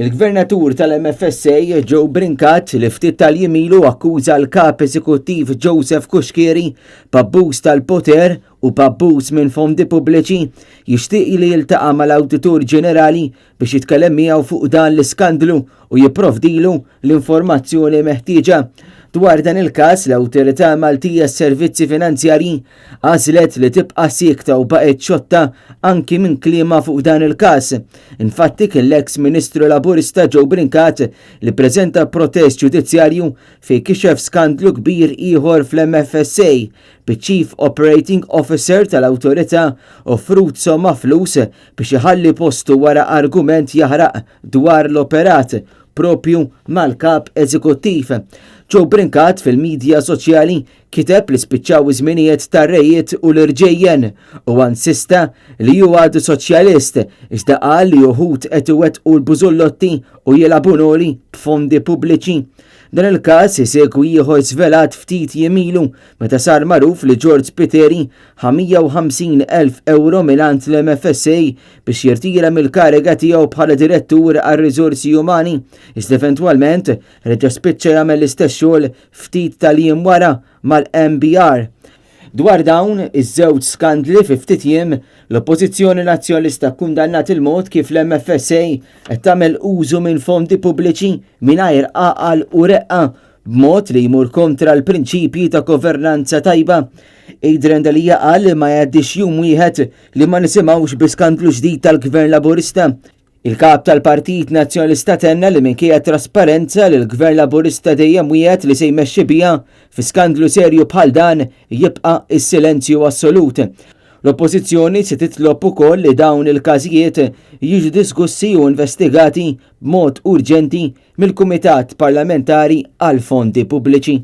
Il-Gvernatur tal-MFSA Joe Brincat li ftit tal-jimilu akkuża l-kap eżekuttiv Joseph Kuxkieri b'abbuż tal-poter u b'abbuż minn fondi pubbliċi jixtieq li jiltaqa' mal-Awditur Ġenerali biex jitkellem miegħu fuq dan l-iskandlu u jipprovdilu l-informazzjoni meħtieġa. Dwar dan il-każ l-Awtorità Maltija s-Servizzi Finanzjarji għażlet li tibqa' siekta u baqgħet xotta anki minn kliema fuq dan il-każ. Infatti l-eks Ministru Laburista Joe Brincat li preżenta protest ġudizzjarju fejn kixef skandlu kbir ieħor fl-MFSA biċ-Chief Operating Officer tal-awtorità offrut somma flus biex iħalli postu wara argument jaħraq dwar l-operat propju mal-kap eżekuttiv. Joe Brincat fil-medja soċjali kiteb li spiċċaw iż-żminijiet tar-rejiet u l-irġejjen u insista li huwa għadu soċjalist iżda qal li uħud qed iwettqu l-bużullotti u jilabunoli b'fondi pubbliċi. Dan il-każ isegwi ieħor żvelat ftit jimilu meta sar magħruf li George Piteri 150,000 euro mingħand l-MFSA biex jirtira mill-kariga tiegħu bħala direttur għar-riżorsi umani, iżda eventwalment reġa' spiċċa jagħmel l-istess xogħol ftit tal-jiem wara mal-MBR. Dwar dawn iż-żewġ skandli fi ftit jiem, l-Oppożizzjoni Nazzjonalista kkundannat il-mod kif l-MFSA qed tagħmel użu minn fondi pubbliċi mingħajr għaqal u reqqa b'mod li jmur kontra l-prinċipji ta' governanza tajba. Adrian Dalija qal li ma jgħaddix jum wieħed li ma nisimgħux bi skandlu ġdid tal-Gvern Laburista. Il-kap tal-Partit Nazzjonalista tenna li minkejja trasparenza li l-Gvern Laburista dejjem wieħed li se jmexxi biha fi skandlu serju bħal dan jibqa' is-silenzju assolut. L-Oppożizzjoni se titlob ukoll li dawn il-każijiet jiġu diskussi u investigati b'mod urġenti mill-Kumitat Parlamentari għal Fondi Pubbliċi.